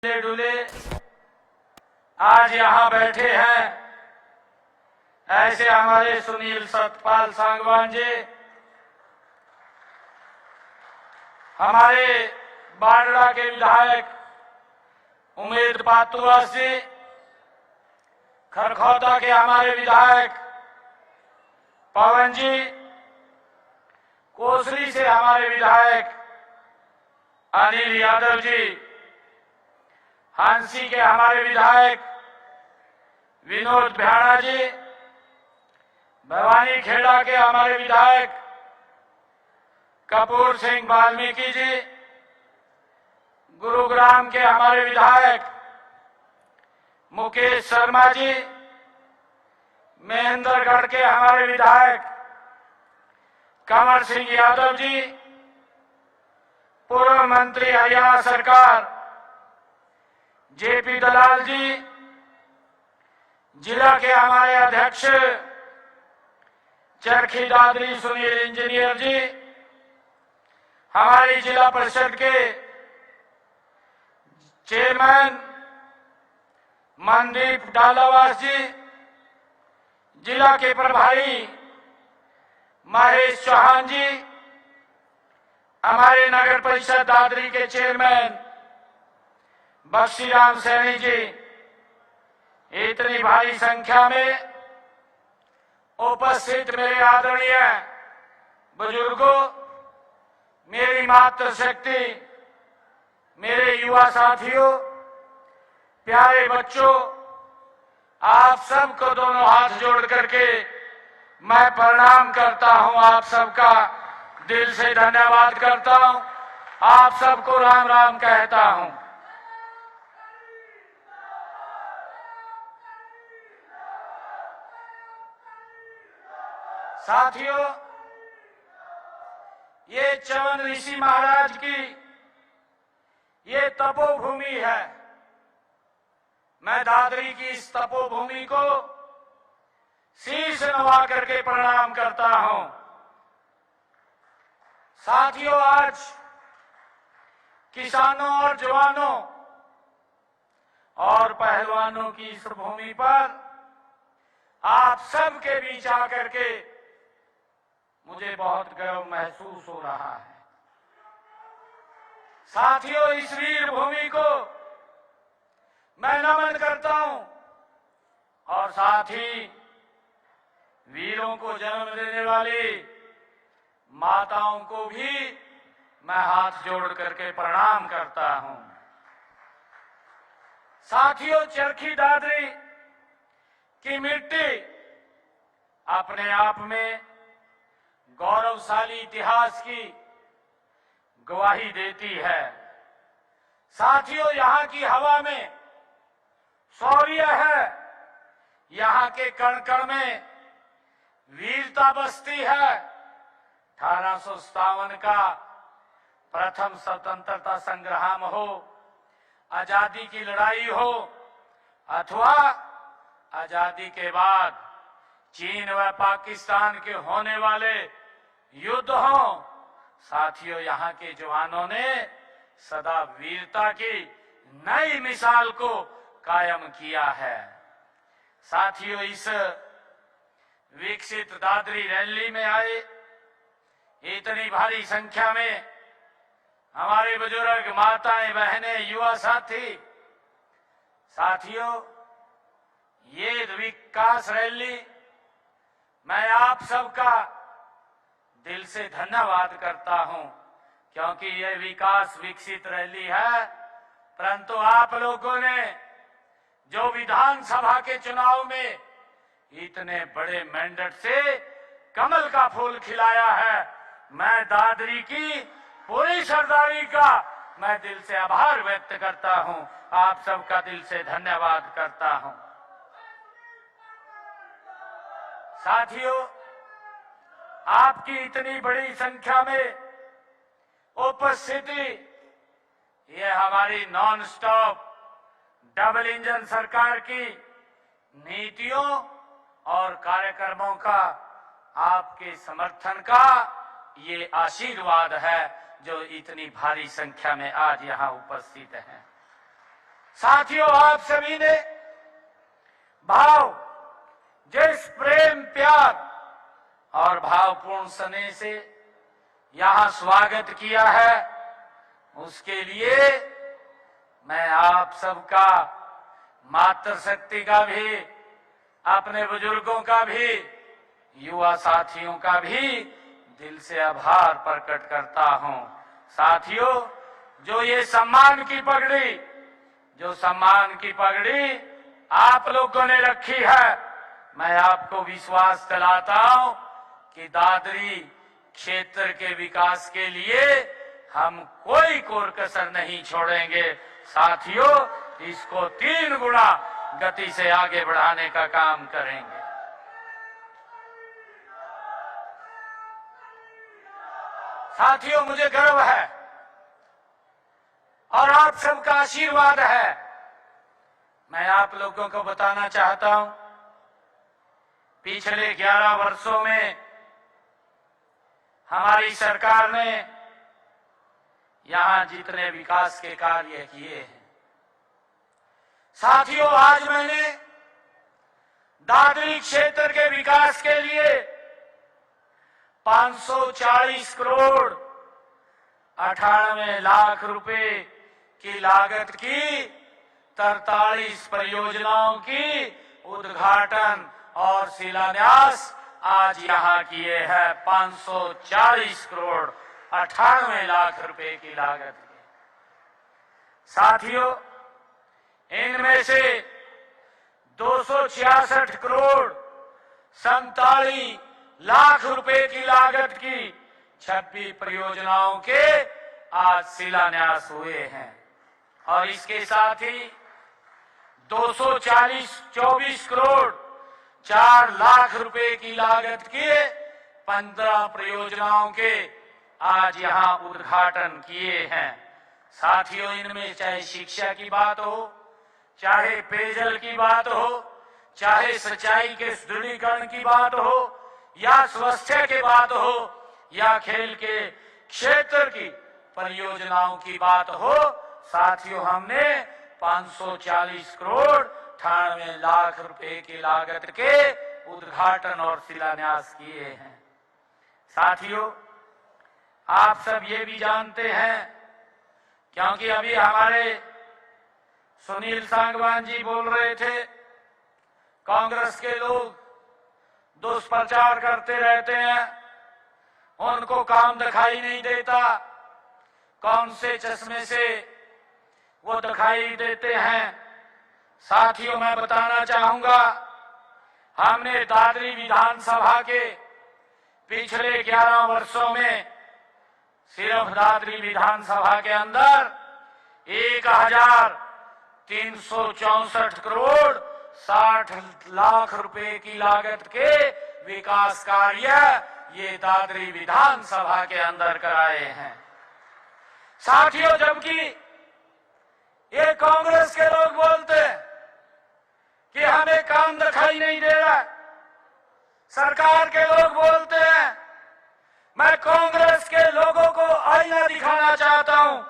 डुले आज यहाँ बैठे हैं, ऐसे हमारे सुनील सतपाल सांगवान जी, हमारे बांडला के विधायक उमेद पातुआस जी, खरखौदा के हमारे विधायक पवन जी, कोसली से हमारे विधायक अनिल यादव जी, हांसी के हमारे विधायक विनोद भ्याणा जी, भवानी खेड़ा के हमारे विधायक कपूर सिंह वाल्मीकि जी, गुरुग्राम के हमारे विधायक मुकेश शर्मा जी, महेंद्रगढ़ के हमारे विधायक कंवर सिंह यादव जी, पूर्व मंत्री हरियाणा सरकार जेपी दलाल जी, जिला के हमारे अध्यक्ष चरखी दादरी सुनील इंजीनियर जी, हमारी जिला परिषद के चेयरमैन मनदीप डालावास जी, जिला के प्रभारी महेश चौहान जी, हमारे नगर परिषद दादरी के चेयरमैन बख्शीराम सैनी जी, इतनी भारी संख्या में उपस्थित मेरे आदरणीय बुजुर्गों, मेरी मातृशक्ति, मेरे युवा साथियों, प्यारे बच्चों, आप सबको दोनों हाथ जोड़ करके मैं प्रणाम करता हूं। आप सबका दिल से धन्यवाद करता हूं। आप सबको राम राम कहता हूं। साथियों, ये चवन ऋषि महाराज की ये तपोभूमि है। मैं दादरी की इस तपोभूमि को शीश नवा करके प्रणाम करता हूं। साथियों, आज किसानों और जवानों और पहलवानों की इस भूमि पर आप सबके बीच आकर के मुझे बहुत गर्व महसूस हो रहा है। साथियों, इस वीर भूमि को मैं नमन करता हूं और साथ ही वीरों को जन्म देने वाली माताओं को भी मैं हाथ जोड़ करके प्रणाम करता हूं। साथियों, चरखी दादरी की मिट्टी अपने आप में गौरवशाली इतिहास की गवाही देती है। साथियों, यहाँ की हवा में शौर्य है, यहाँ के कण कण में वीरता बसती है। 1857 का प्रथम स्वतंत्रता संग्राम हो, आजादी की लड़ाई हो, अथवा आजादी के बाद चीन व पाकिस्तान के होने वाले युद्ध हो, साथियों, यहाँ के जवानों ने सदा वीरता की नई मिसाल को कायम किया है। साथियों, इस विकसित दादरी रैली में आए इतनी भारी संख्या में हमारे बुजुर्ग, माताएं, बहनें, युवा साथी, साथियों, ये विकास रैली मैं आप सबका दिल से धन्यवाद करता हूं, क्योंकि ये विकास विकसित रैली है। परंतु आप लोगों ने जो विधानसभा के चुनाव में इतने बड़े मैंडेट से कमल का फूल खिलाया है, मैं दादरी की पूरी सरदारी का मैं दिल से आभार व्यक्त करता हूं। आप सबका दिल से धन्यवाद करता हूं। साथियों, आपकी इतनी बड़ी संख्या में उपस्थिति ये हमारी नॉन स्टॉप डबल इंजन सरकार की नीतियों और कार्यक्रमों का, आपके समर्थन का ये आशीर्वाद है जो इतनी भारी संख्या में आज यहाँ उपस्थित हैं। साथियों, आप सभी ने भाव, जिस प्रेम, प्यार और भावपूर्ण स्नेह से यहां स्वागत किया है, उसके लिए मैं आप सबका, मातृशक्ति का भी, अपने बुजुर्गों का भी, युवा साथियों का भी दिल से आभार प्रकट करता हूं। साथियों, जो ये सम्मान की पगड़ी आप लोगों ने रखी है, मैं आपको विश्वास दिलाता हूं कि दादरी क्षेत्र के विकास के लिए हम कोई कोर कसर नहीं छोड़ेंगे। साथियों, इसको 3 गुना गति से आगे बढ़ाने का काम करेंगे। साथियों, मुझे गर्व है और आप सबका आशीर्वाद है। मैं आप लोगों को बताना चाहता हूं, पिछले 11 वर्षों में हमारी सरकार ने यहां जितने विकास के कार्य किए हैं, साथियों, आज मैंने दादरी क्षेत्र के विकास के लिए 540 करोड़ 98 लाख रुपए की लागत की 43 परियोजनाओं की उद्घाटन और शिलान्यास आज यहां किए हैं। 540 करोड़ 98 लाख रुपए की लागत के। साथियों, इनमें से 266 करोड़ 47 लाख रुपए की लागत की 26 परियोजनाओं के आज शिलान्यास हुए हैं और इसके साथ ही 224 करोड़ 4 लाख रुपए की लागत के 15 परियोजनाओं के आज यहां उद्घाटन किए हैं। साथियों, इनमें चाहे शिक्षा की बात हो, चाहे पेयजल की बात हो, चाहे सिंचाई के सुदृढ़ीकरण की बात हो, या स्वास्थ्य की बात हो, या खेल के क्षेत्र की परियोजनाओं की बात हो, साथियों, हमने 540 करोड़ 98 लाख रुपए की लागत के उद्घाटन और शिलान्यास किए हैं। साथियों, आप सब ये भी जानते हैं, क्योंकि अभी हमारे सुनील सांगवान जी बोल रहे थे, कांग्रेस के लोग दुष्प्रचार करते रहते हैं, उनको काम दिखाई नहीं देता, कौन से चश्मे से वो दिखाई देते हैं। साथियों, मैं बताना चाहूंगा, हमने दादरी विधानसभा के पिछले 11 वर्षों में सिर्फ दादरी विधानसभा के अंदर 1364 करोड़ 60 लाख रुपए की लागत के विकास कार्य ये दादरी विधानसभा के अंदर कराए हैं। साथियों, जबकि ये कांग्रेस के लोग बोलते हैं कि हमें काम दिखाई नहीं दे रहा, सरकार के लोग बोलते हैं, मैं कांग्रेस के लोगों को आईना दिखाना चाहता हूं,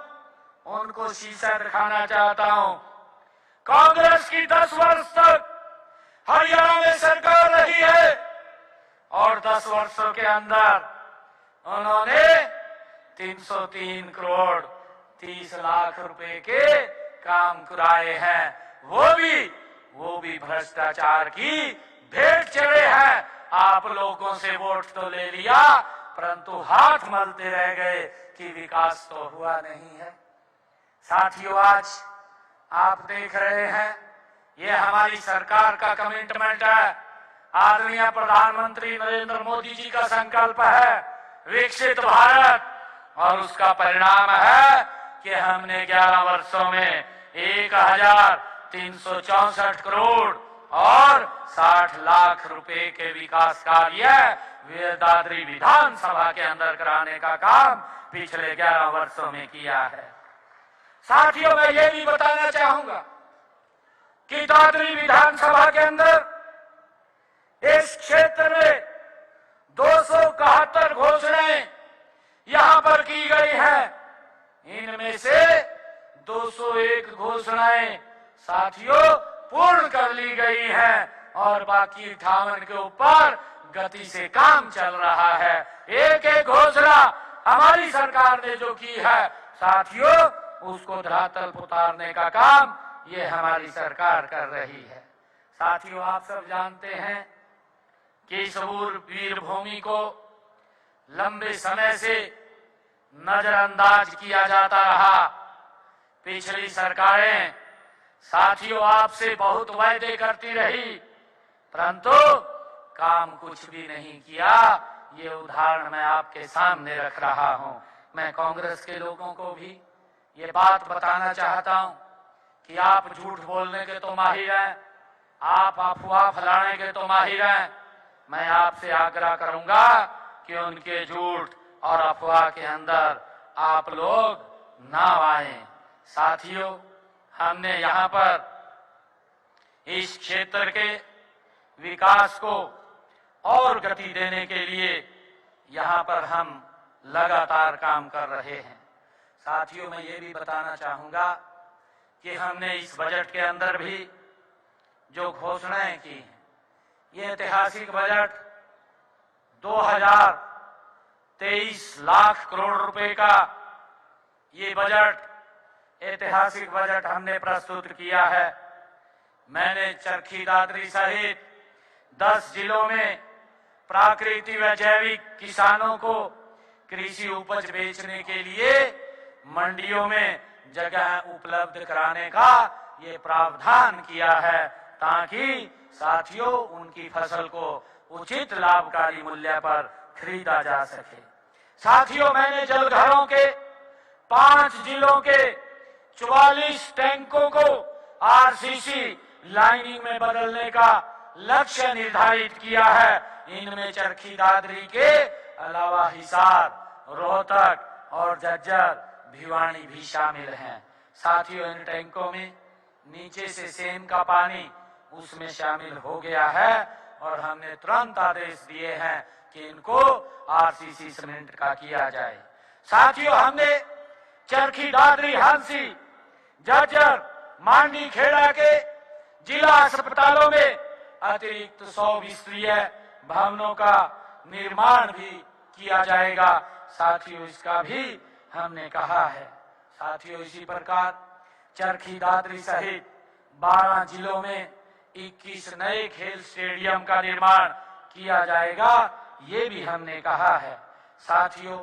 उनको शीशा दिखाना चाहता हूं। कांग्रेस की 10 वर्ष तक हरियाणा में सरकार रही है और 10 वर्षों के अंदर उन्होंने 303 करोड़ 30 लाख रुपए के काम कराए हैं। वो भी भ्रष्टाचार की भेंट चढ़े हैं। आप लोगों से वोट तो ले लिया, परंतु हाथ मलते रह गए कि विकास तो हुआ नहीं है। साथियों, आज आप देख रहे हैं, ये हमारी सरकार का कमिटमेंट है, आदरणीय प्रधानमंत्री नरेंद्र मोदी जी का संकल्प है विकसित भारत, और उसका परिणाम है कि हमने 11 वर्षों में 1364 करोड़ और 60 लाख रुपए के विकास कार्य दादरी विधानसभा के अंदर कराने का काम पिछले 11 वर्षों में किया है। साथियों, मैं ये भी बताना चाहूंगा कि दादरी विधानसभा के अंदर इस क्षेत्र में 271 घोषणाएं यहां पर की गई हैं। इनमें से 201 घोषणाएं साथियों पूर्ण कर ली गई हैं और बाकी 58 के ऊपर गति से काम चल रहा है। एक एक घोषणा हमारी सरकार ने जो की है साथियों, उसको धरातल पर उतारने का काम ये हमारी सरकार कर रही है। साथियों, आप सब जानते हैं कि इस वीर भूमि को लंबे समय से नजरअंदाज किया जाता रहा। पिछली सरकारें साथियों आपसे बहुत वायदे करती रही, परंतु काम कुछ भी नहीं किया। ये उदाहरण मैं आपके सामने रख रहा हूं। मैं कांग्रेस के लोगों को भी ये बात बताना चाहता हूं कि आप झूठ बोलने के तो माहिर हैं, आप अफवाह फैलाने के तो माहिर हैं। मैं आपसे आग्रह करूंगा कि उनके झूठ और अफवाह के अंदर आप लोग ना आए। साथियों, हमने यहाँ पर इस क्षेत्र के विकास को और गति देने के लिए यहाँ पर हम लगातार काम कर रहे हैं। साथियों, मैं ये भी बताना चाहूंगा कि हमने इस बजट के अंदर भी जो घोषणाएं की हैं, ये ऐतिहासिक बजट 2023 लाख करोड़ रुपए का ये बजट ऐतिहासिक बजट हमने प्रस्तुत किया है। मैंने चरखी दादरी सहित 10 जिलों में प्राकृतिक व जैविक किसानों को कृषि उपज बेचने के लिए मंडियों में जगह उपलब्ध कराने का ये प्रावधान किया है, ताकि साथियों उनकी फसल को उचित लाभकारी मूल्य पर खरीदा जा सके। साथियों, मैंने जलघरों के 5 जिलों के 44 टैंकों को आरसीसी लाइनिंग में बदलने का लक्ष्य निर्धारित किया है। इनमें चरखी दादरी के अलावा हिसार, रोहतक और झज्जर, भिवानी भी शामिल हैं। साथियों, इन टैंकों में नीचे से सेम का पानी उसमें शामिल हो गया है और हमने तुरंत आदेश दिए हैं कि इनको आरसीसी सीमेंट का किया जाए। साथियों, हमने चरखी दादरी, हंसी, झज्जर, मांडी, खेड़ा के जिला अस्पतालों में अतिरिक्त 100 बिस्तरीय भवनों का निर्माण भी किया जाएगा। साथियों, इसका भी हमने कहा है। साथियों, इसी प्रकार चरखी दादरी सहित 12 जिलों में 21 नए खेल स्टेडियम का निर्माण किया जाएगा, ये भी हमने कहा है। साथियों,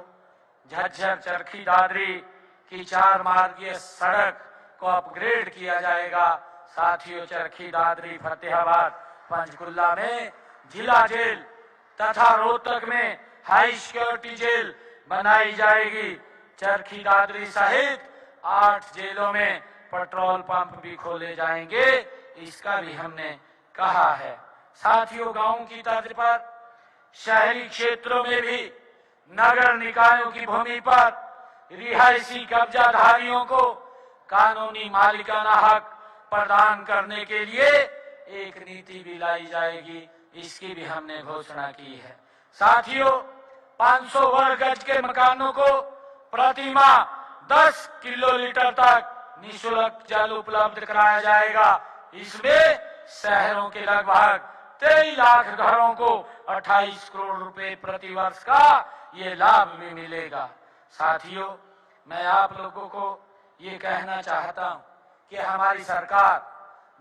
झज्जर चरखी दादरी की 4 मार्गीय सड़क को अपग्रेड किया जाएगा। साथियों, चरखी दादरी, फतेहाबाद, पंचकुला में जिला जेल तथा रोहतक में हाई सिक्योरिटी जेल बनाई जाएगी। चरखी दादरी सहित 8 जेलों में पेट्रोल पंप भी खोले जाएंगे, इसका भी हमने कहा है। साथियों, गांव की तर्ज पर शहरी क्षेत्रों में भी नगर निकायों की भूमि पर रिहायशी कब्जाधारियों को कानूनी मालिकाना हक प्रदान करने के लिए एक नीति भी लाई जाएगी, इसकी भी हमने घोषणा की है। साथियों, 500 वर्ग गज के मकानों को प्रति माह 10 किलोलीटर तक निःशुल्क जल उपलब्ध कराया जाएगा। इसमें शहरों के लगभग 23 लाख घरों को 28 करोड़ रुपए प्रति वर्ष का ये लाभ भी मिलेगा। साथियों, मैं आप लोगों को ये कहना चाहता हूं कि हमारी सरकार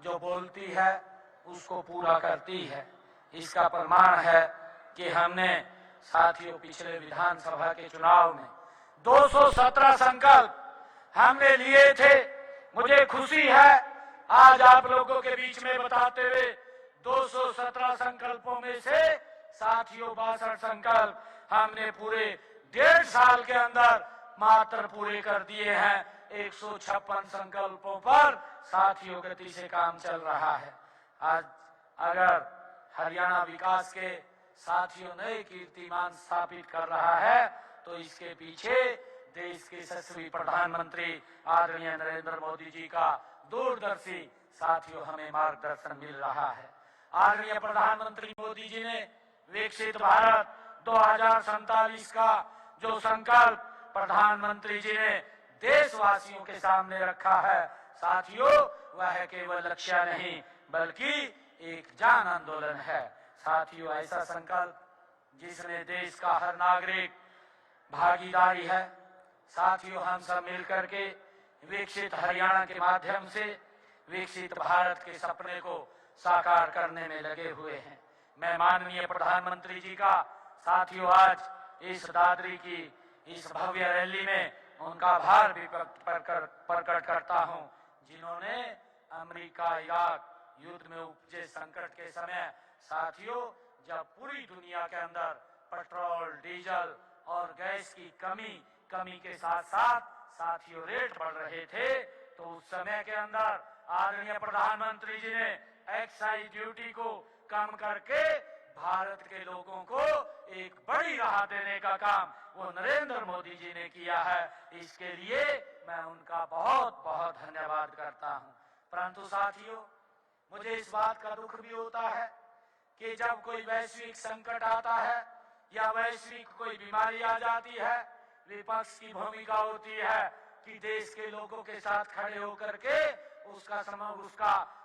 जो बोलती है उसको पूरा करती है। इसका प्रमाण है कि हमने साथियों पिछले विधानसभा के चुनाव में 217 संकल्प हमने लिए थे। मुझे खुशी है आज आप लोगों के बीच में बताते हुए 217 संकल्पों में से साथियों 62 संकल्प हमने पूरे 1.5 साल के अंदर मात्र पूरे कर दिए हैं। 156 संकल्पों पर साथियों गति से काम चल रहा है। आज अगर हरियाणा विकास के साथियों नए कीर्तिमान स्थापित कर रहा है तो इसके पीछे देश के यशस्वी प्रधानमंत्री आदरणीय नरेंद्र मोदी जी का दूरदर्शी साथियों हमें मार्गदर्शन मिल रहा है। आदरणीय प्रधानमंत्री मोदी जी ने विकसित भारत 2047 का जो संकल्प प्रधानमंत्री जी ने देशवासियों के सामने रखा है, साथियों वह केवल लक्ष्य नहीं बल्कि एक जन आंदोलन है। साथियों, ऐसा संकल्प जिसमें देश का हर नागरिक भागीदारी है। साथियों, हम सब मिलकर के विकसित हरियाणा के माध्यम से विकसित भारत के सपने को साकार करने में लगे हुए हैं। मैं माननीय प्रधानमंत्री जी का साथियों आज इस दादरी की इस भव्य रैली में उनका आभार भी प्रकट करता हूं, जिन्होंने अमेरिका इराक युद्ध में उपजे संकट के समय साथियों जब पूरी दुनिया के अंदर पेट्रोल, डीजल और गैस की कमी के साथ साथ साथियों रेट बढ़ रहे थे, तो उस समय के अंदर आदरणीय प्रधानमंत्री जी ने एक्साइज ड्यूटी को कम करके भारत के लोगों को एक बड़ी राहत देने का काम वो नरेंद्र मोदी जी ने किया है। इसके लिए मैं उनका बहुत बहुत धन्यवाद करता हूं। परंतु साथियों, मुझे इस बात का दुख भी होता है कि जब कोई वैश्विक संकट आता है या वैश्विक कोई बीमारी आ जाती है, विपक्ष की भूमिका होती है कि देश के लोगों के साथ खड़े होकर के उसका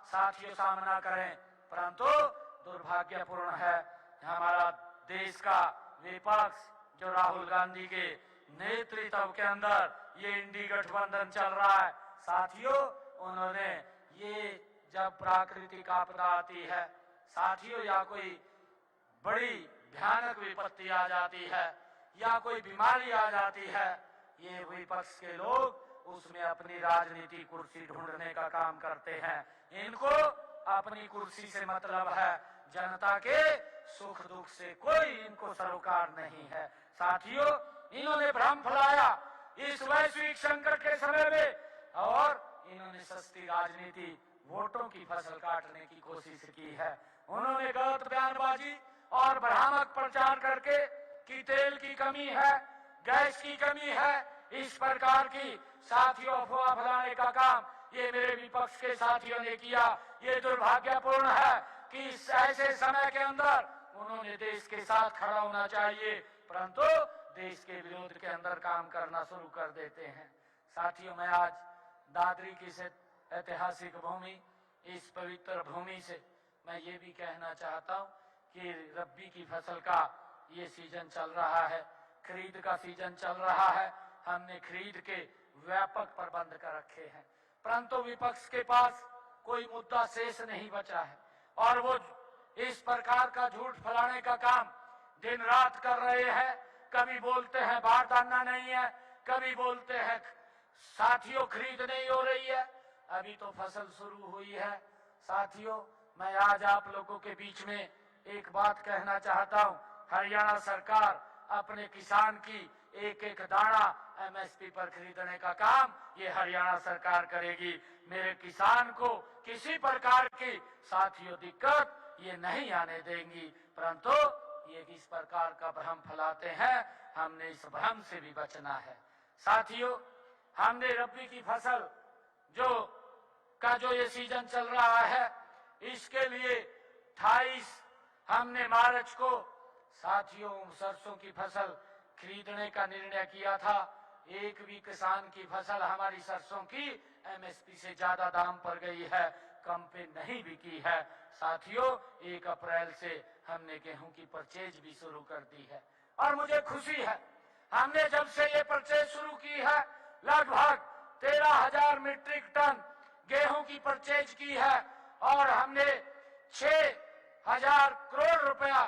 साथियों सामना करें। परंतु दुर्भाग्यपूर्ण है हमारा देश का विपक्ष जो राहुल गांधी के नेतृत्व के अंदर ये इंडी गठबंधन चल रहा है। साथियों, उन्होंने ये जब प्राकृतिक आपदा आती है साथियों या कोई बड़ी भयानक विपत्ति आ जाती है या कोई बीमारी आ जाती है, ये विपक्ष के लोग उसमें अपनी राजनीति कुर्सी ढूंढने का काम करते हैं। इनको अपनी कुर्सी से मतलब है, जनता के सुख दुख से कोई इनको सरोकार नहीं है। साथियों, इन्होंने भ्रम फैलाया इस वैश्विक संकट के समय में और इन्होंने सस्ती राजनीति वोटों की फसल काटने की कोशिश की है। उन्होंने गलत बयानबाजी और भ्रामक प्रचार करके कि तेल की कमी है, गैस की कमी है, इस प्रकार की साथियों अफवाह फैलाने का काम ये मेरे विपक्ष के साथियों ने किया। ये दुर्भाग्यपूर्ण है कि इस ऐसे समय के अंदर उन्होंने देश के साथ खड़ा होना चाहिए, परंतु देश के विरोध के अंदर काम करना शुरू कर देते हैं। साथियों, मैं आज दादरी की से ऐतिहासिक भूमि, इस पवित्र भूमि से मैं ये भी कहना चाहता हूँ कि रब्बी की फसल का ये सीजन चल रहा है, खरीद का सीजन चल रहा है। हमने खरीद के व्यापक प्रबंध कर रखे हैं, परंतु विपक्ष के पास कोई मुद्दा शेष नहीं बचा है और वो इस प्रकार का झूठ फैलाने का काम दिन रात कर रहे हैं। कभी बोलते हैं बारदाना नहीं है, कभी बोलते हैं साथियों खरीद नहीं हो रही है। अभी तो फसल शुरू हुई है। साथियों, मैं आज आप लोगों के बीच में एक बात कहना चाहता हूं, हरियाणा सरकार अपने किसान की एक एक दाना एमएसपी पर खरीदने का काम ये हरियाणा सरकार करेगी। मेरे किसान को किसी प्रकार की साथियों दिक्कत ये नहीं आने देंगी, परंतु ये किस प्रकार का भ्रम फैलाते हैं, हमने इस भ्रम से भी बचना है। साथियों, हमने रबी की फसल जो ये सीजन चल रहा है, इसके लिए 28 हमने मार्च को साथियों सरसों की फसल खरीदने का निर्णय किया था। एक भी किसान की फसल हमारी सरसों की एमएसपी से ज्यादा दाम पर गई है, कम पे नहीं बिकी है। साथियों, 1 अप्रैल से हमने गेहूं की परचेज भी शुरू कर दी है और मुझे खुशी है, हमने जब से ये परचेज शुरू की है लगभग 13,000 मीट्रिक टन गेहूं की परचेज की है और हमने 6,000 करोड़ रुपया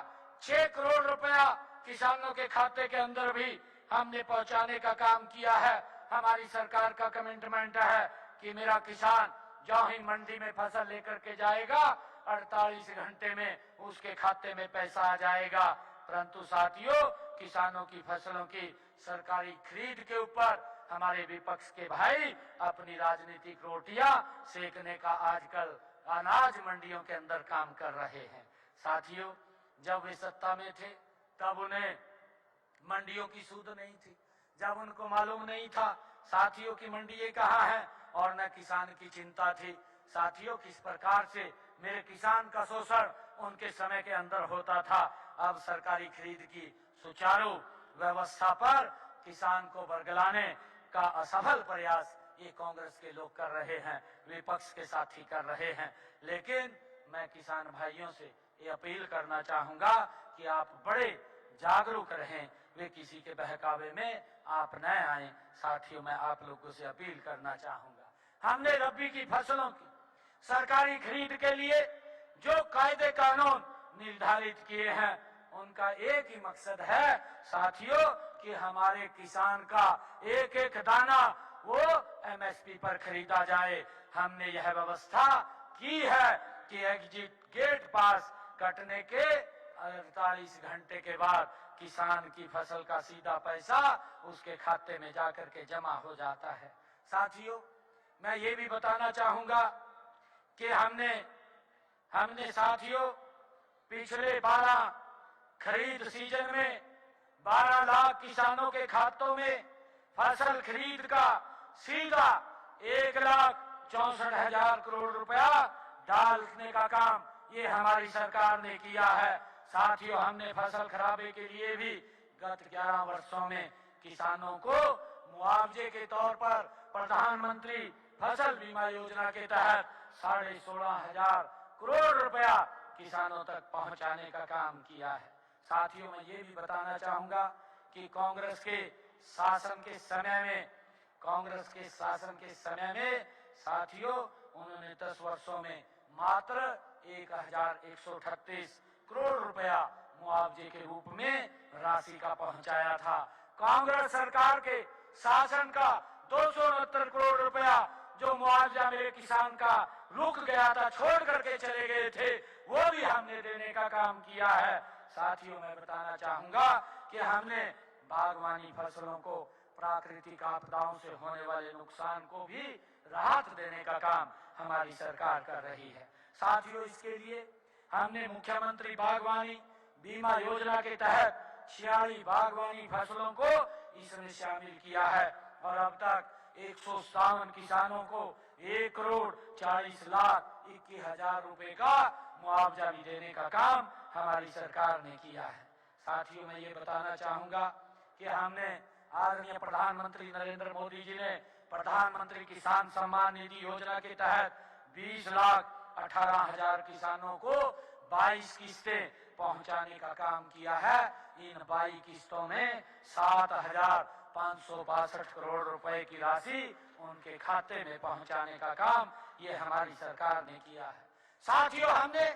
6 करोड़ रुपया किसानों के खाते के अंदर भी हमने पहुंचाने का काम किया है। हमारी सरकार का कमिटमेंट है कि मेरा किसान जो ही मंडी में फसल लेकर के जाएगा 48 घंटे में उसके खाते में पैसा आ जाएगा। परंतु साथियों, किसानों की फसलों की सरकारी खरीद के ऊपर हमारे विपक्ष के भाई अपनी राजनीतिक रोटियां सेकने का आजकल अनाज मंडियों के अंदर काम कर रहे हैं। साथियों, जब वे सत्ता में थे तब उन्हें मंडियों की सूद नहीं थी, जब उनको मालूम नहीं था साथियों की मंडी कहाँ है और न किसान की चिंता थी। साथियों, किस प्रकार से मेरे किसान का शोषण उनके समय के अंदर होता था। अब सरकारी खरीद की सुचारू व्यवस्था पर किसान को बरगलाने का असफल प्रयास ये कांग्रेस के लोग कर रहे हैं, विपक्ष के साथी कर रहे हैं। लेकिन मैं किसान भाइयों से ये अपील करना चाहूंगा कि आप बड़े जागरूक रहें, वे किसी के बहकावे में आप न आए। साथियों, मैं आप लोगों से अपील करना चाहूंगा, हमने रबी की फसलों की सरकारी खरीद के लिए जो कायदे कानून निर्धारित किए हैं, उनका एक ही मकसद है साथियों कि हमारे किसान का एक एक दाना वो एमएसपी पर खरीदा जाए। हमने यह व्यवस्था की है कि एग्जिट गेट पास कटने के 48 घंटे के बाद किसान की फसल का सीधा पैसा उसके खाते में जाकर के जमा हो जाता है। साथियों, मैं ये भी बताना चाहूंगा कि हमने साथियों पिछले 12 खरीद सीजन में 12 लाख किसानों के खातों में फसल खरीद का सीधा 1,64,000 करोड़ रुपया डालने का काम ये हमारी सरकार ने किया है। साथियों, हमने फसल खराबे के लिए भी गत 11 वर्षों में किसानों को मुआवजे के तौर पर प्रधानमंत्री फसल बीमा योजना के तहत 16,500 करोड़ रुपया किसानों तक पहुंचाने का काम किया है। साथियों, मैं ये भी बताना चाहूंगा कि कांग्रेस के शासन के समय में साथियों उन्होंने 10 वर्षों में मात्र 1,138 करोड़ रुपया मुआवजे के रूप में राशि का पहुंचाया था। कांग्रेस सरकार के शासन का 269 करोड़ रुपया जो मुआवजा मेरे किसान का रुक गया था, छोड़ करके चले गए थे, वो भी हमने देने का काम किया है। साथियों, मैं बताना चाहूंगा कि हमने बागवानी फसलों को प्राकृतिक आपदाओं से होने वाले नुकसान को भी राहत देने का काम हमारी सरकार कर रही है। साथियों, इसके लिए हमने मुख्यमंत्री बागवानी बीमा योजना के तहत 46 बागवानी फसलों को इसमें शामिल किया है और अब तक 157 किसानों को 1,40,21,000 रुपए का मुआवजा भी देने का काम हमारी सरकार ने किया है। साथियों, मैं ये बताना चाहूंगा कि हमने आदरणीय प्रधानमंत्री नरेंद्र मोदी जी ने प्रधानमंत्री किसान सम्मान निधि योजना के तहत 20,18,000 किसानों को 22 किस्तें पहुंचाने का काम किया है। इन 22 किस्तों में 7,562 करोड़ रुपए की राशि उनके खाते में पहुंचाने का काम ये हमारी सरकार ने किया है। साथियों, हमने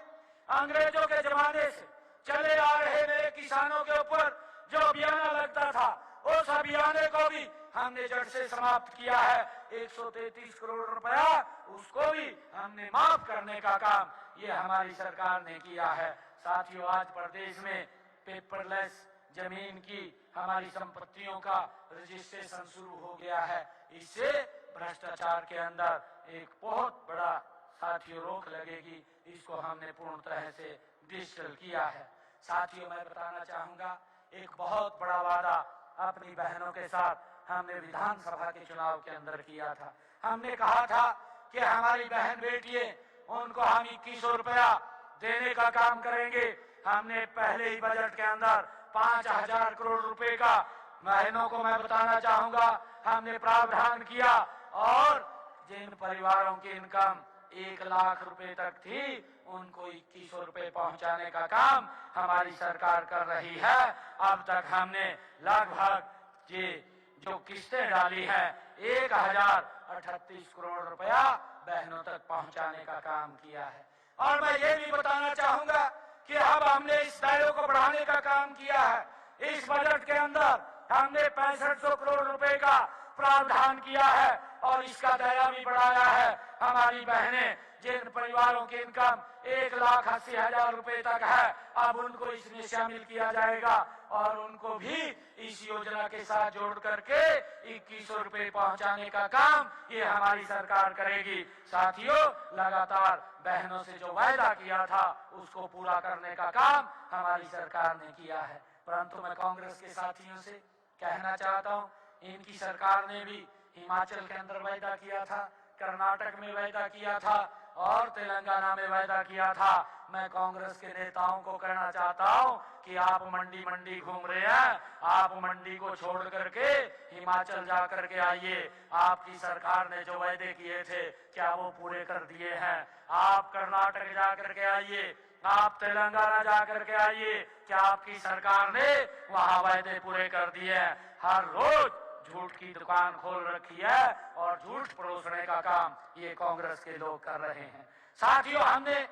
अंग्रेजों के जमाने से चले आ रहे मेरे किसानों के ऊपर जो अभियान लगता था, उस अभियान को भी हमने जड़ से समाप्त किया है। 133 करोड़ रुपया उसको भी हमने माफ करने का काम ये हमारी सरकार ने किया है। साथियों, आज प्रदेश में पेपरलेस जमीन की हमारी संपत्तियों का रजिस्ट्रेशन शुरू हो गया है। इससे भ्रष्टाचार के अंदर एक बहुत बड़ा साथियों रोक लगेगी। इसको हमने पूर्ण तरह से डिजिटल किया है। साथियों, मैं बताना चाहूंगा एक बहुत बड़ा वादा अपनी बहनों के साथ हमने विधानसभा के चुनाव के अंदर किया था। हमने कहा था कि हमारी बहन बेटियां उनको हम 2100 रुपया देने का काम करेंगे। हमने पहले ही बजट के अंदर 5,000 करोड़ रुपए का बहनों को मैं बताना चाहूंगा हमने प्रावधान किया और जिन परिवारों की इनकम 1 लाख रुपए तक थी उनको 2100 रुपए पहुंचाने का काम हमारी सरकार कर रही है। अब तक हमने लगभग ये जो किस्तें डाली है 1,038 करोड़ रुपया बहनों तक पहुंचाने का काम किया है। और मैं ये भी बताना चाहूंगा कि अब हमने इस दायरे को बढ़ाने का काम किया है। इस बजट के अंदर हमने 6500 करोड़ रुपए का प्रावधान किया है और इसका दायरा भी बढ़ाया है। हमारी बहनें जिन परिवारों की इनकम 1,80,000 रुपए तक है, अब उनको इसमें शामिल किया जाएगा और उनको भी इस योजना के साथ जोड़ करके 2100 रुपए पहुंचाने का काम ये हमारी सरकार करेगी। साथियों, लगातार बहनों से जो वायदा किया था उसको पूरा करने का काम हमारी सरकार ने किया है। परंतु मैं कांग्रेस के साथियों से कहना चाहता हूं, इनकी सरकार ने भी हिमाचल के अंदर वायदा किया था, कर्नाटक में वायदा किया था, और तेलंगाना में वायदा किया था। मैं कांग्रेस के नेताओं को कहना चाहता हूं कि आप मंडी मंडी घूम रहे हैं, आप मंडी को छोड़ करके हिमाचल जा करके आइए। आपकी सरकार ने जो वायदे किए थे क्या वो पूरे कर दिए हैं? आप कर्नाटक जा करके आइए, आप तेलंगाना जा करके आइए, क्या आपकी सरकार ने वहां वायदे पूरे कर दिए हैं? हर रोज झूठ की दुकान खोल रखी है और झूठ परोसने का काम ये कांग्रेस के लोग कर रहे हैं। साथियों, हमने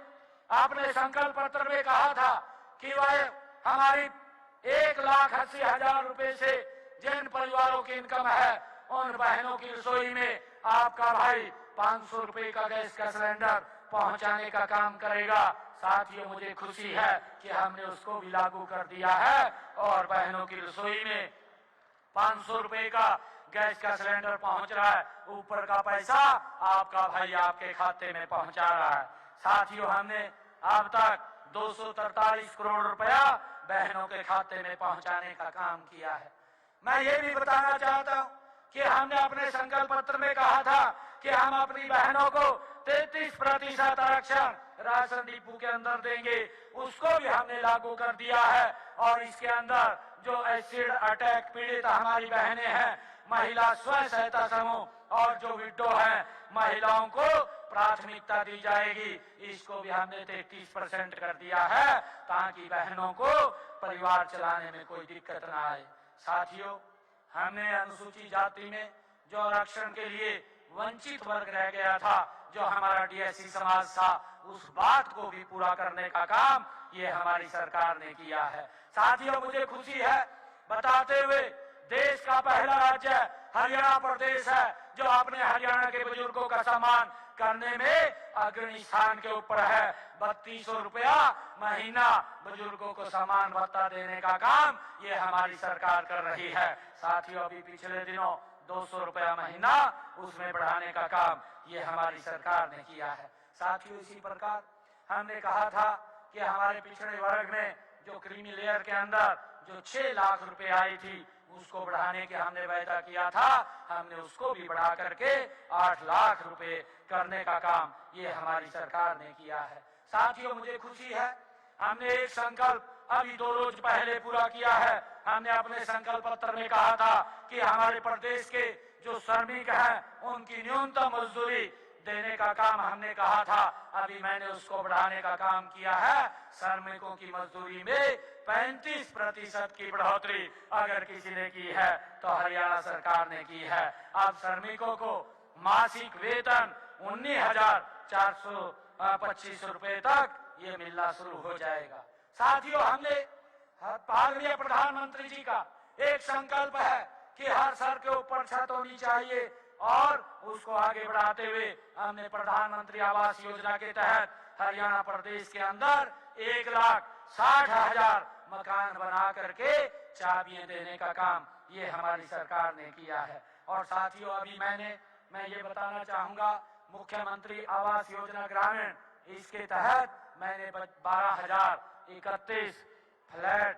अपने संकल्प पत्र में कहा था कि वह हमारी 1,80,000 रुपए से जिन परिवारों की इनकम है उन बहनों की रसोई में आपका भाई 500 रुपए का गैस का सिलेंडर पहुंचाने का काम करेगा। साथियों, मुझे खुशी है कि हमने उसको भी लागू कर दिया है और बहनों की रसोई में 500 रुपए का गैस का सिलेंडर पहुंच रहा है। ऊपर का पैसा आपका भाई आपके खाते में पहुंचा रहा है। साथियों, हमने अब तक 243 करोड़ रुपया बहनों के खाते में पहुंचाने का काम किया है। मैं ये भी बताना चाहता हूं कि हमने अपने संकल्प पत्र में कहा था कि हम अपनी बहनों को 33% आरक्षण राशन डिपो के अंदर देंगे। उसको भी हमने लागू कर दिया है और इसके अंदर जो एसिड अटैक पीड़ित हमारी बहनें हैं, महिला स्वयं सहायता समूह और जो विडो हैं, महिलाओं को प्राथमिकता दी जाएगी। इसको भी हमने 33% कर दिया है ताकि बहनों को परिवार चलाने में कोई दिक्कत ना आए। साथियों, हमने अनुसूचित जाति में जो आरक्षण के लिए वंचित वर्ग रह गया था, जो हमारा डीएससी समाज था, उस बात को भी पूरा करने का काम ये हमारी सरकार ने किया है। साथियों, मुझे खुशी है बताते हुए देश का पहला राज्य हरियाणा प्रदेश है जो अपने हरियाणा के बुजुर्गों का सम्मान करने में अग्रणी स्थान के ऊपर है। 3200 रुपया महीना बुजुर्गों को सम्मान भत्ता देने का काम ये हमारी सरकार कर रही है। साथियों, अभी पिछले दिनों 200 रुपया महीना उसमें बढ़ाने का काम ये हमारी सरकार ने किया है। साथियों, इसी प्रकार हमने कहा था कि हमारे पिछड़े वर्ग में जो क्रीमी लेयर के अंदर जो 6 लाख रुपए आई थी उसको बढ़ाने के हमने वायदा किया था। हमने उसको भी बढ़ा करके 8 लाख रुपए करने का काम ये हमारी सरकार ने किया है। साथियों, मुझे खुशी है हमने एक संकल्प अभी 2 रोज पहले पूरा किया है। हमने अपने संकल्प पत्र में कहा था कि हमारे प्रदेश के जो श्रमिक हैं उनकी न्यूनतम मजदूरी देने का काम हमने कहा था। अभी मैंने उसको बढ़ाने का काम किया है। श्रमिकों की मजदूरी में 35% की बढ़ोतरी अगर किसी ने की है तो हरियाणा सरकार ने की है। अब श्रमिकों को मासिक वेतन 19,425 रुपए तक ये मिलना शुरू हो जाएगा। साथियों, हमने माननीय प्रधानमंत्री जी का एक संकल्प है कि हर सर के ऊपर छत होनी चाहिए और उसको आगे बढ़ाते हुए हमने प्रधानमंत्री आवास योजना के तहत हरियाणा प्रदेश के अंदर 1,60,000 मकान बना करके चाबियां देने का काम ये हमारी सरकार ने किया है। और साथियों, अभी मैं ये बताना चाहूंगा, मुख्यमंत्री आवास योजना ग्रामीण, इसके तहत मैंने 12,031 फ्लैट,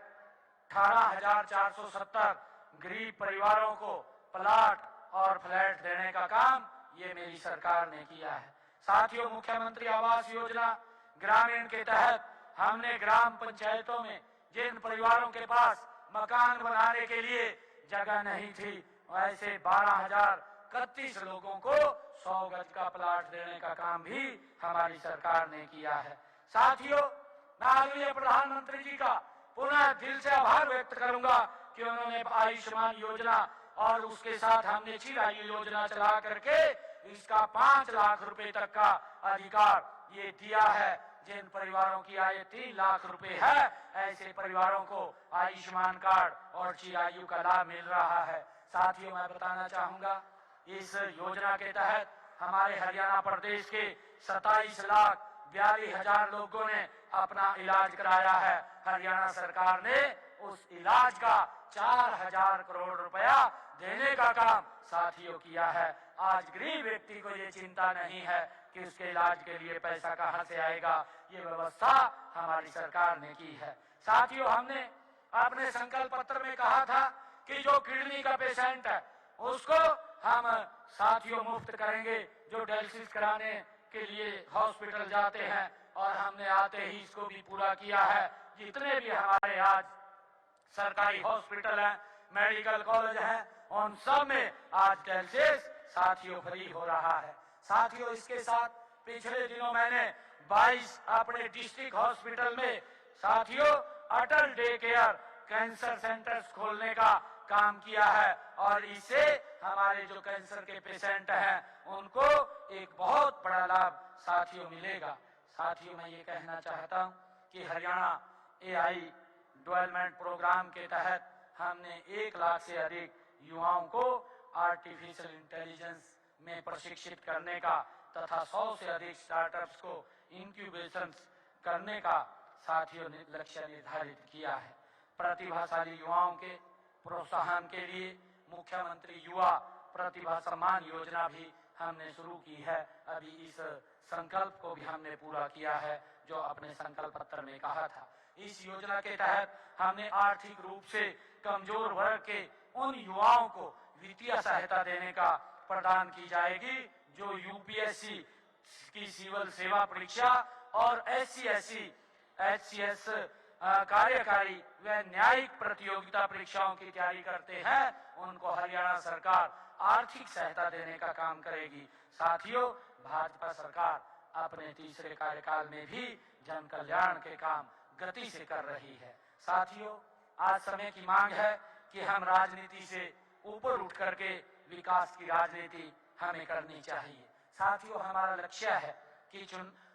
18,470 गरीब परिवारों को प्लाट और फ्लैट देने का काम ये मेरी सरकार ने किया है। साथियों, मुख्यमंत्री आवास योजना ग्रामीण के तहत हमने ग्राम पंचायतों में जिन परिवारों के पास मकान बनाने के लिए जगह नहीं थी, ऐसे 12,031 लोगों को 100 गज का प्लाट देने का काम भी हमारी सरकार ने किया है। साथियों, माननीय प्रधानमंत्री जी का पुनः दिल से आभार व्यक्त करूंगा कि उन्होंने आयुष्मान योजना और उसके साथ हमने चिरायु योजना चला करके इसका 5 लाख रुपए तक का अधिकार ये दिया है। जिन परिवारों की आय 3 लाख रुपए है, ऐसे परिवारों को आयुष्मान कार्ड और चिरायु का लाभ मिल रहा है। साथियों, मैं बताना चाहूंगा, इस योजना के तहत हमारे हरियाणा प्रदेश के 27,42,000 लोगों ने अपना इलाज कराया है। हरियाणा सरकार ने उस इलाज का 4,000 करोड़ रुपया देने का काम साथियों किया है। आज गरीब व्यक्ति को ये चिंता नहीं है कि उसके इलाज के लिए पैसा कहां से आएगा, ये व्यवस्था हमारी सरकार ने की है। साथियों, हमने अपने संकल्प पत्र में कहा था कि जो किडनी का पेशेंट है उसको हम साथियों मुफ्त करेंगे। जो डायलिसिस कराने के लिए हॉस्पिटल जाते हैं और हमने आते ही इसको भी पूरा किया है। जितने भी हमारे आज सरकारी हॉस्पिटल हैं, मेडिकल कॉलेज हैं, उन सब में आज कैलसियस साथियों फ्री हो रहा है। साथियों, इसके साथ पिछले दिनों मैंने 22 अपने डिस्ट्रिक्ट हॉस्पिटल में साथियों अटल डे केयर कैंसर सेंटर्स खोलने का काम किया है और इससे हमारे जो कैंसर के पेशेंट हैं उनको एक बहुत बड़ा लाभ साथियों मिलेगा। साथियों, मैं ये कहना चाहता हूं कि हरियाणा AI डेवलपमेंट प्रोग्राम के तहत हमने 1 लाख से अधिक युवाओं को आर्टिफिशियल इंटेलिजेंस में प्रशिक्षित करने का तथा 100 से अधिक स्टार्टअप्स को इंक्यूबेशन करने का साथियों ने लक्ष्य निर्धारित किया है। प्रतिभाशाली युवाओं के प्रोत्साहन के लिए मुख्यमंत्री युवा प्रतिभा सम्मान योजना भी हमने शुरू की है। अभी इस संकल्प को भी हमने पूरा किया है जो अपने संकल्प पत्र में कहा था। इस योजना के तहत हमने आर्थिक रूप से कमजोर वर्ग के उन युवाओं को वित्तीय सहायता देने का प्रदान की जाएगी जो UPSC की सिविल सेवा परीक्षा और SC/SC HCS कार्यकारी व न्यायिक प्रतियोगिता परीक्षाओं की तैयारी करते हैं। उनको हरियाणा सरकार आर्थिक सहायता देने का काम करेगी। साथियों, भाजपा सरकार अपने तीसरे कार्यकाल में भी जन कल्याण के काम गति से कर रही है। साथियों, आज समय की मांग है कि हम राजनीति से ऊपर उठ करके विकास की राजनीति हमें करनी चाहिए। साथियों, हमारा लक्ष्य है कि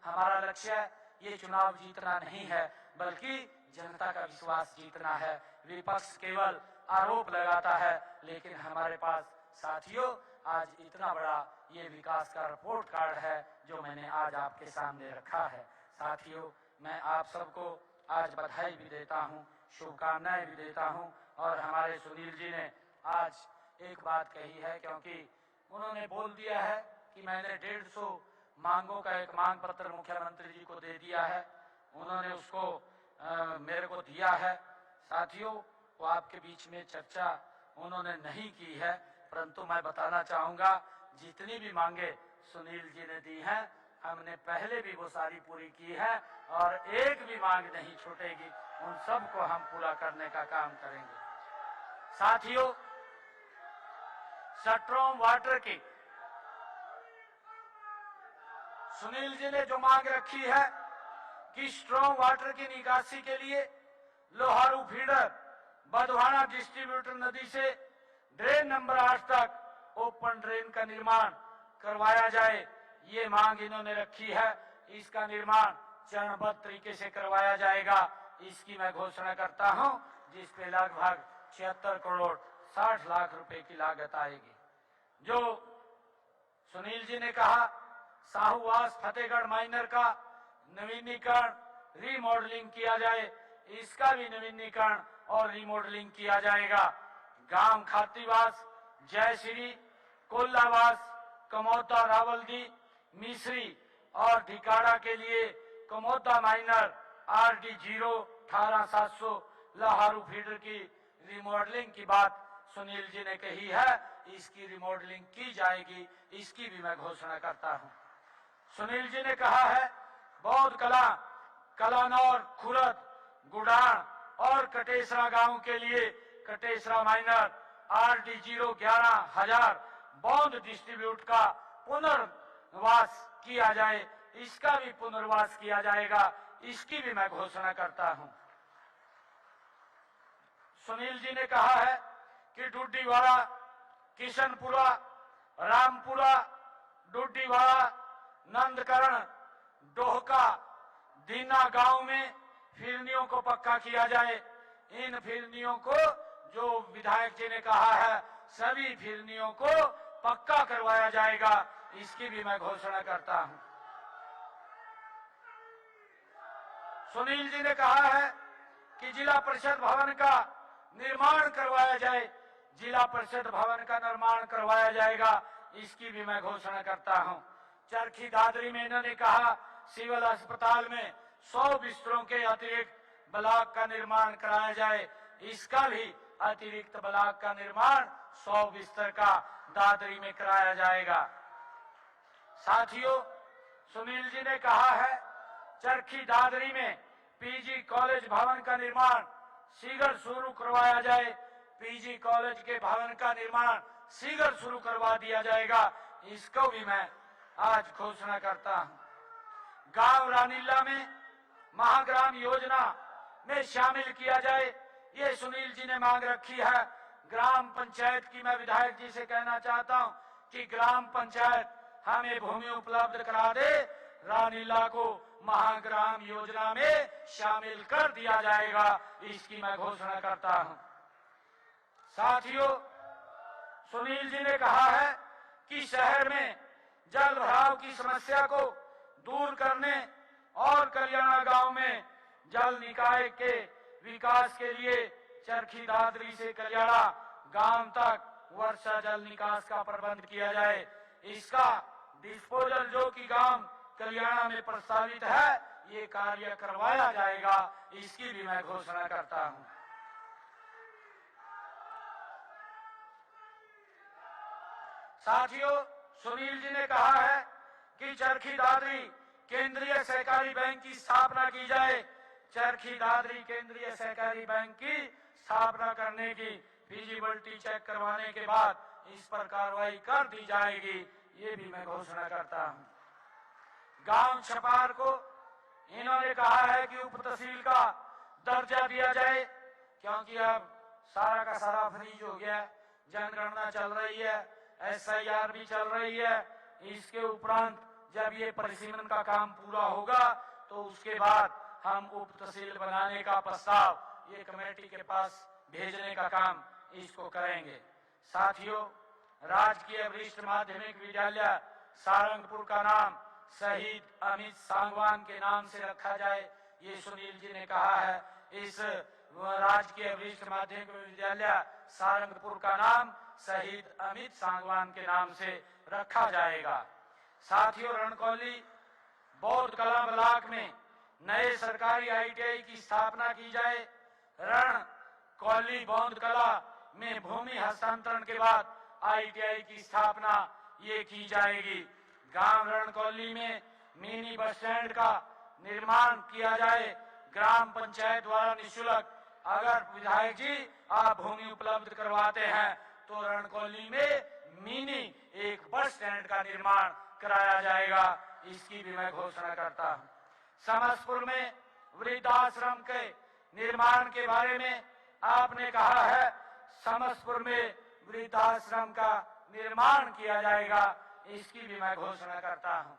हमारा लक्ष्य ये चुनाव जीतना नहीं है बल्कि जनता का विश्वास जीतना है। विपक्ष केवल आरोप लगाता है लेकिन हमारे पास साथियों आज इतना बड़ा ये विकास का रिपोर्ट कार्ड है जो मैंने आज आपके सामने रखा है। साथियों, मैं आप सबको आज बधाई भी देता हूँ, शुभकामनाएं भी देता हूँ। और हमारे सुनील जी ने आज एक बात कही है, क्योंकि उन्होंने बोल दिया है कि मैंने 150 मांगों का एक मांग पत्र मुख्यमंत्री जी को दे दिया है। उन्होंने उसको मेरे को दिया है। साथियों, वो आपके बीच में चर्चा उन्होंने नहीं की है, परंतु मैं बताना चाहूंगा जितनी भी मांगे सुनील जी ने दी हैं हमने पहले भी वो सारी पूरी की है और एक भी मांग नहीं छूटेगी। उन सब को हम पूरा करने का काम करेंगे। साथियों, स्ट्रॉम वाटर की सुनील जी ने जो मांग रखी है कि स्ट्रॉम वाटर की निकासी के लिए लोहारू फीडर बधवाना डिस्ट्रीब्यूटर नदी से ड्रेन नंबर 8 तक ओपन ड्रेन का निर्माण करवाया जाए, ये मांग इन्होंने रखी है। इसका निर्माण चरणबद्ध तरीके से करवाया जाएगा, इसकी मैं घोषणा करता हूं, जिस पे लगभग 76 करोड़ 60 लाख रुपए की लागत आएगी। जो सुनील जी ने कहा साहूवास फतेहगढ़ माइनर का नवीनीकरण रीमॉडलिंग किया जाए, इसका भी नवीनीकरण और रीमॉडलिंग किया जाएगा। गांव खातीवास, जयश्री, कोल्लावास, कमौता, रावलदी, मिश्री और ढिकाड़ा के लिए कमौता माइनर RD 0 18700 लोहारू फीडर की रिमॉडलिंग की बात सुनील जी ने कही है, इसकी रिमॉडलिंग की जाएगी, इसकी भी मैं घोषणा करता हूं। सुनील जी ने कहा है बौद्ध कला, कलानौर, खुरद, गुडान और कटेसरा गांव के लिए कटेसरा माइनर RD 0 11,000 बौद्ध डिस्ट्रीब्यूट का पुनर्वास किया जाए, इसका भी पुनर्वास किया जाएगा, इसकी भी मैं घोषणा करता हूं। सुनील जी ने कहा है कि डुड्डीवाड़ा, किशनपुरा, रामपुरा, डुड्डीवाड़ा, नंदकरण, डोहका, दीना गांव में फिरनियों को पक्का किया जाए। इन फिरनियों को जो विधायक जी ने कहा है सभी फिरनियों को पक्का करवाया जाएगा, इसकी भी मैं घोषणा करता हूं। सुनील जी ने कहा है कि जिला परिषद भवन का निर्माण करवाया जाए, जिला परिषद भवन का निर्माण करवाया जाएगा, इसकी भी मैं घोषणा करता हूं। चरखी दादरी में इन्होंने कहा सिविल अस्पताल में 100 बिस्तरों के अतिरिक्त ब्लॉक का निर्माण कराया जाए, इसका भी अतिरिक्त ब्लॉक का निर्माण 100 बिस्तर का दादरी में कराया जाएगा। साथियों, सुनील जी ने कहा है चरखी दादरी में पीजी कॉलेज भवन का निर्माण शीघ्र शुरू करवाया जाए। पीजी कॉलेज के भवन का निर्माण शीघ्र शुरू करवा दिया जाएगा। इसको भी मैं आज घोषणा करता हूं। गांव रानीला में महाग्राम योजना में शामिल किया जाए, ये सुनील जी ने मांग रखी है। ग्राम पंचायत की मैं विधायक जी से कहना चाहता हूं कि ग्राम पंचायत हमें भूमि उपलब्ध करा दे, रानीला को महाग्राम योजना में शामिल कर दिया जाएगा। इसकी मैं घोषणा करता हूं। साथियों, सुनील जी ने कहा है कि शहर में जल भराव की समस्या को दूर करने और कल्याणा गांव में जल निकाय के विकास के लिए चरखी दादरी से कल्याणा गांव तक वर्षा जल निकास का प्रबंध किया जाए। इसका डिस्पोजल जो कि गांव कल्याणा में प्रस्तावित है, ये कार्य करवाया जाएगा। इसकी भी मैं घोषणा करता हूं। साथियों, सुनील जी ने कहा है कि चरखी दादरी केंद्रीय सहकारी बैंक की स्थापना की जाए। चरखी दादरी केंद्रीय सहकारी बैंक की स्थापना करने की फिजिबिलिटी चेक करवाने के बाद इस पर कार्रवाई कर दी जाएगी। ये भी मैं घोषणा करता हूं। गांव छपार को इन्होंने कहा है कि उप तहसील का दर्जा दिया जाए, क्योंकि अब सारा का सारा फ्रीज हो गया। जनगणना चल रही है, SIR भी चल रही है। इसके उपरांत जब ये परिसीमन का काम पूरा होगा तो उसके बाद हम उप तहसील बनाने का प्रस्ताव ये कमेटी के पास भेजने का काम इसको करेंगे। साथियों, राजकीय वरिष्ठ माध्यमिक विद्यालय सारंगपुर का नाम शहीद अमित सांगवान के नाम से रखा जाए, ये सुनील जी ने कहा है। इस राजकीय वरिष्ठ माध्यमिक विद्यालय सारंगपुर का नाम शहीद अमित सांगवान के नाम से रखा जाएगा। साथियों, रणकौली बौद्ध कला ब्लॉक में नए सरकारी ITI की स्थापना की जाए। रणकौली बौद्ध कला में भूमि हस्तांतरण के बाद ITI की स्थापना ये की जाएगी। गांव रणकौली में मिनी बस स्टैंड का निर्माण किया जाए, ग्राम पंचायत द्वारा निःशुल्क। अगर विधायक जी आप भूमि उपलब्ध करवाते हैं तो रणकौली में मिनी एक बस स्टैंड का निर्माण कराया जाएगा। इसकी भी मैं घोषणा करता हूं। समस्तपुर में वृद्धाश्रम के निर्माण के बारे में आपने कहा है, समस्तपुर में वृद्धाश्रम का निर्माण किया जाएगा। इसकी भी मैं घोषणा करता हूं।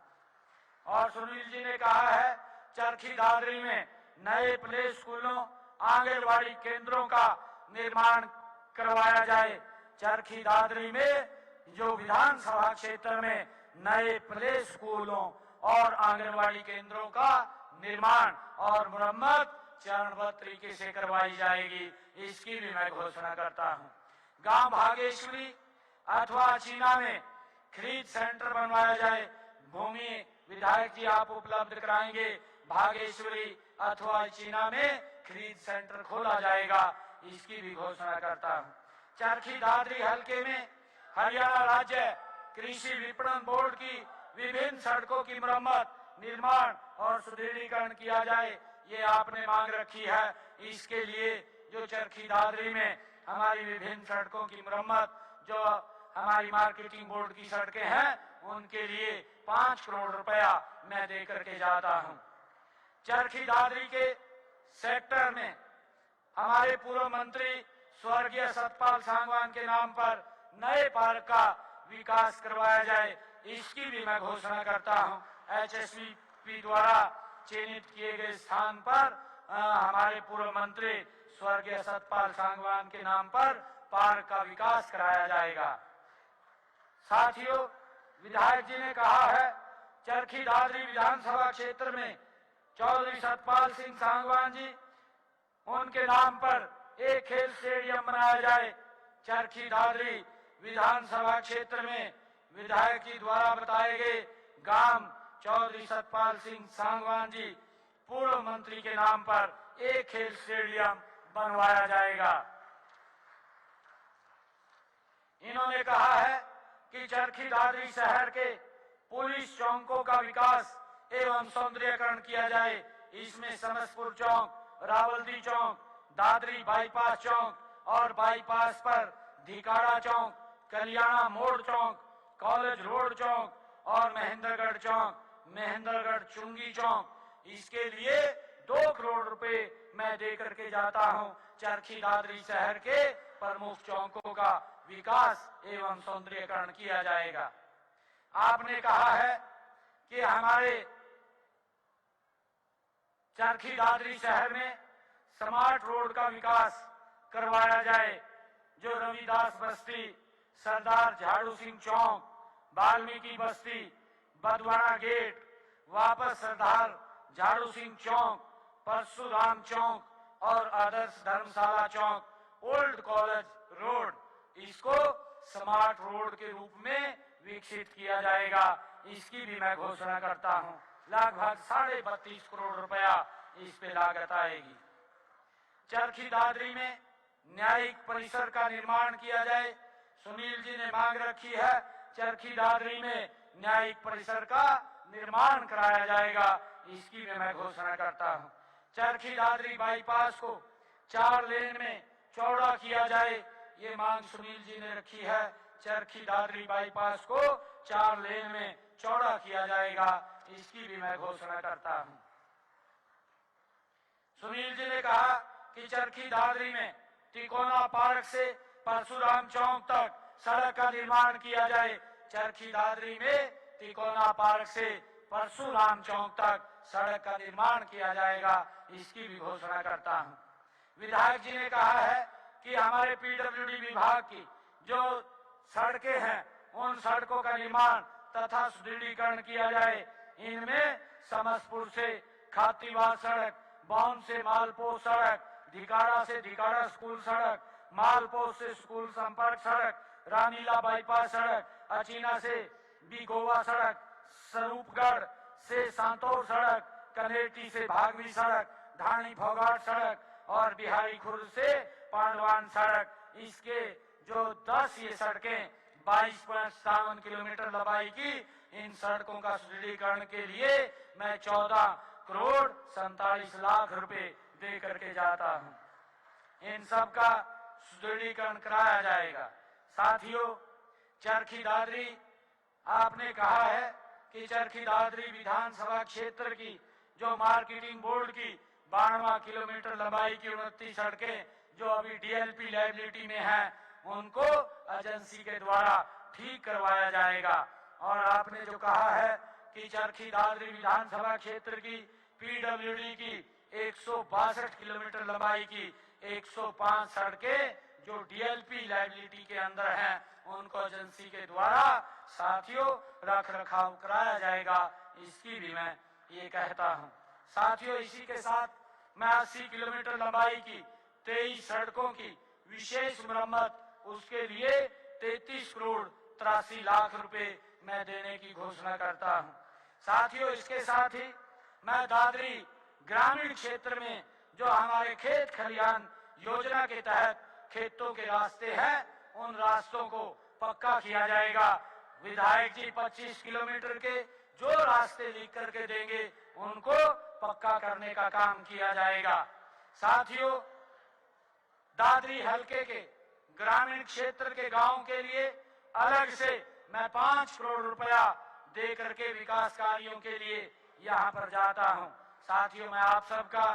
और सुनील जी ने कहा है चरखी दादरी में नए प्ले स्कूलों आंगनबाड़ी केंद्रों का निर्माण करवाया जाए। चरखी दादरी में जो विधानसभा क्षेत्र में नए प्ले स्कूलों और आंगनबाड़ी केंद्रों का निर्माण और मरम्मत चरणबद्ध तरीके से करवाई जाएगी। इसकी भी मैं घोषणा करता हूं। गांव भागेश्वरी अथवा चीना में खरीद सेंटर बनवाया जाए। भूमि विधायक जी आप उपलब्ध कराएंगे। भागेश्वरी अथवा चीना में खरीद सेंटर खोला जाएगा। इसकी भी घोषणा करता हूं। चरखी दादरी हलके में हरियाणा राज्य कृषि विपणन बोर्ड की विभिन्न सड़कों की मरम्मत, निर्माण और सुदृढ़ीकरण किया जाए, ये आपने मांग रखी है। इसके लिए जो चरखी दादरी में हमारी विभिन्न सड़कों की मरम्मत, जो हमारी मार्केटिंग बोर्ड की सड़कें हैं, उनके लिए 5 करोड़ रुपया मैं दे करके जाता हूं। चरखी दादरी के सेक्टर में हमारे पूर्व मंत्री स्वर्गीय सतपाल सांगवान के नाम पर नए पार्क का विकास करवाया जाए। इसकी भी मैं घोषणा करता हूं। HSVP द्वारा चयनित किए गए स्थान पर हमारे पूर्व मंत्री स्वर्गीय सतपाल सांगवान के नाम पर पार्क का विकास कराया जाएगा। साथियों, विधायक जी ने कहा है चरखी दादरी विधानसभा क्षेत्र में चौधरी सतपाल सिंह सांगवान जी, उनके नाम पर एक खेल स्टेडियम बनाया जाए। चरखी दादरी विधानसभा क्षेत्र में विधायक जी द्वारा बताए गए गांव चौधरी सतपाल सिंह सांगवान जी पूर्व मंत्री के नाम पर एक खेल स्टेडियम बनवाया जाएगा। इन्होंने कहा है कि चरखी दादरी शहर के पुलिस चौकों का विकास एवं सौंदर्यकरण किया जाए। इसमें समस्तपुर चौक, रावलदी चौक, दादरी बाईपास चौक और बाईपास पर धिकाड़ा चौक, कलियाणा मोड़ चौक, कॉलेज रोड चौक और महेंद्रगढ़ चौक, महेंद्रगढ़ चुंगी चौक, इसके लिए 2 करोड़ रुपए मैं दे करके जाता हूं। चरखी दादरी शहर के प्रमुख चौकों का विकास एवं सौंदर्यकरण किया जाएगा। आपने कहा है कि हमारे चरखी दादरी शहर में स्मार्ट रोड का विकास करवाया जाए, जो रविदास बस्ती, सरदार झाड़ू सिंह चौक, वाल्मीकि बस्ती, बदवाड़ा गेट, वापस सरदार झाड़ू सिंह चौक, परशुराम चौक और आदर्श धर्मशाला चौक, ओल्ड कॉलेज रोड, इसको स्मार्ट रोड के रूप में विकसित किया जाएगा। इसकी भी मैं घोषणा करता हूं। लगभग 32.5 करोड़ रुपया इस पे लागत आएगी। चरखी दादरी में न्यायिक परिसर का निर्माण किया जाए। सुनील जी ने मांग रखी है, चरखी दादरी में न्यायिक परिसर का निर्माण कराया जाएगा। इसकी भी मैं घोषणा करता हूं। चरखी दादरी बाईपास को 4 लेन में चौड़ा किया जाए, ये मांग सुनील जी ने रखी है। चरखी दादरी बाईपास को 4 लेन में चौड़ा किया जाएगा, इसकी भी मैं घोषणा करता हूं। सुनील जी ने कहा कि चरखी दादरी में तिकोना पार्क से परशुराम चौक तक सड़क का निर्माण किया जाए। चरखी दादरी में तिकोना पार्क से परशुराम चौक तक सड़क का निर्माण किया जाएगा, इसकी भी घोषणा करता हूं। विधायक जी ने कहा है कि हमारे पीडब्ल्यूडी विभाग की जो सड़कें हैं, उन सड़कों का निर्माण तथा सुदृढ़ीकरण किया जाए। इनमें समस्तपुर से खातीवास सड़क, बाउंड से मालपोत सड़क, धिकाड़ा से धिकाड़ा स्कूल सड़क, मालपोत से स्कूल संपर्क सड़क, रानीला बाईपास सड़क, अचीना से बी गोवा सड़क, स्वरूपगढ़ से सांतौर सड़क, कनेटी से भागवी सड़क, ढाणी फोगाट सड़क और बिहारी खुर्द से पांडवान सड़क, इसके जो 10 ये सड़कें 22.57 किलोमीटर लंबाई की, इन सड़कों का सुदृढ़ीकरण के लिए मैं 14 करोड़ 47 लाख रुपए दे करके जाता हूं। इन सब का सुदृढ़ीकरण कराया जाएगा। साथियों, चरखी दादरी, आपने कहा है कि चरखी दादरी विधानसभा क्षेत्र की जो मार्केटिंग बोर्ड की 92 किलोमीटर लंबाई की 29 सड़कें जो अभी डीएलपी लायबिलिटी में हैं, उनको एजेंसी के द्वारा ठीक करवाया जाएगा। और आपने जो कहा है कि चरखी दादरी विधानसभा क्षेत्र की पीडब्ल्यूडी की 162 किलोमीटर लंबाई की 105 सड़कें जो डीएलपी लायबिलिटी के अंदर हैं, उनको एजेंसी के द्वारा साथियों रख रखाव कराया जाएगा, इसकी भी मैं ये कहता हूं। साथियों, इसी के साथ मैं 80 किलोमीटर लंबाई की 23 सड़कों की विशेष मरम्मत, उसके लिए 33 करोड़ 83 लाख रुपए मैं देने की घोषणा करता हूं। साथियों, इसके साथ ही मैं दादरी ग्रामीण क्षेत्र में जो हमारे खेत खलिहान योजना के तहत खेतों के रास्ते हैं, उन रास्तों को पक्का किया जाएगा। विधायक जी 25 किलोमीटर के जो रास्ते लिख करके देंगे, उनको पक्का करने का काम किया जाएगा। साथियों, दादरी हलके के ग्रामीण क्षेत्र के गांव के लिए अलग से मैं 5 करोड़ रुपया दे करके विकास कार्यों के लिए यहां पर जाता हूं। साथियों, मैं आप सबका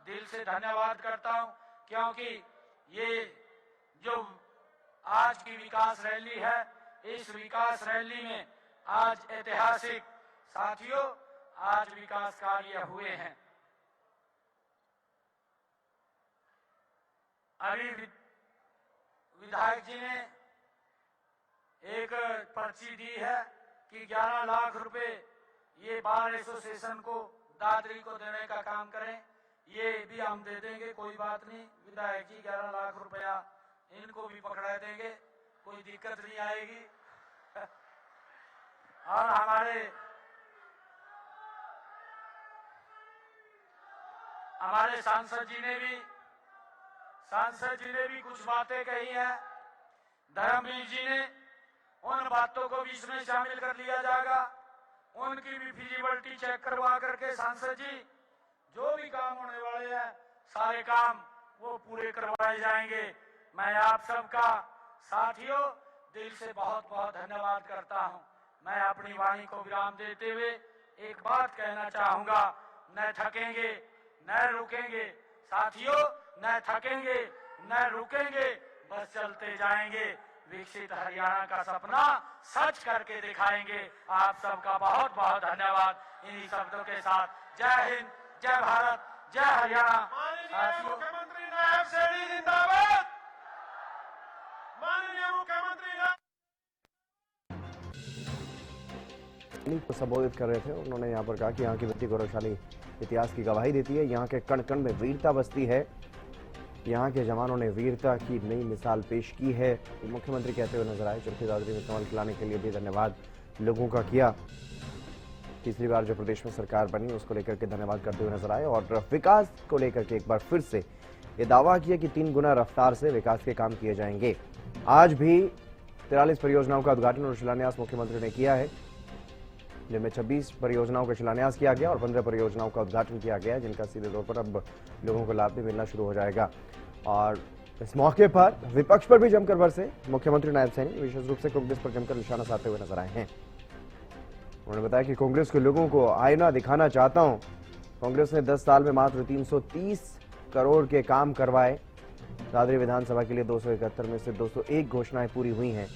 दिल से धन्यवाद करता हूं, क्योंकि ये जो आज की विकास रैली है, इस विकास रैली में आज ऐतिहासिक, साथियों, आज विकास कार्य हुए हैं। अभी विधायक जी ने एक पर्ची दी है कि 11 लाख रुपए ये बार एसोसिएशन को, दादरी को देने का काम करें। ये भी हम दे देंगे, कोई बात नहीं। विधायक जी 11 लाख रुपया इनको भी पकड़ा देंगे, कोई दिक्कत नहीं आएगी। और हमारे सांसद जी ने भी कुछ बातें कही हैं। धर्मवीर जी ने उन बातों को भी इसमें शामिल कर लिया जाएगा। उनकी भी फिजिबिलिटी चेक करवा करके सांसद जी जो भी काम होने वाले हैं सारे काम वो पूरे करवाए जाएंगे। मैं आप सबका साथियों दिल से बहुत बहुत धन्यवाद करता हूं। मैं अपनी वाणी को विराम देते हुए एक बात कहना चाहूंगा, न थकेंगे न रुकेंगे साथियों, न थकेंगे न रुकेंगे, बस चलते जाएंगे। विकसित हरियाणा का सपना सच करके दिखाएंगे। आप सबका बहुत बहुत धन्यवाद। इन्हीं शब्दों के साथ जय हिंद, जय भारत, जय हरियाणा। माननीय मुख्यमंत्री नायब सेठी जिंदाबाद। माननीय मुख्यमंत्री को संबोधित कर रहे थे। उन्होंने यहाँ पर कहा कि यहाँ की मिट्टी गौरवशाली इतिहास की गवाही देती है, यहाँ के कण कण में वीरता बसती है, यहाँ के जवानों ने वीरता की नई मिसाल पेश की है। मुख्यमंत्री कहते हुए नजर आए। चरखी दादरी में कमल खिलाने के लिए भी धन्यवाद लोगों का किया। तीसरी बार जो प्रदेश में सरकार बनी उसको लेकर के धन्यवाद करते हुए नजर आए और विकास को लेकर के एक बार फिर से ये दावा किया कि 3 गुना रफ्तार से विकास के काम किए जाएंगे। आज भी 43 परियोजनाओं का उद्घाटन और शिलान्यास मुख्यमंत्री ने किया है, जिनमें 26 परियोजनाओं का शिलान्यास किया गया और 15 परियोजनाओं का उद्घाटन किया गया, जिनका सीधे तौर पर अब लोगों को लाभ भी मिलना शुरू हो जाएगा। और इस मौके पर विपक्ष पर भी जमकर बरसे मुख्यमंत्री नायब सैनी, विशेष रूप से कांग्रेस पर जमकर निशाना साधते हुए नजर आए हैं। उन्होंने बताया कि कांग्रेस के लोगों को आईना दिखाना चाहता हूं। कांग्रेस ने 10 साल में मात्र 330 करोड़ के काम करवाए। दादरी विधानसभा के लिए 271 में से 201 घोषणाएं पूरी हुई हैं।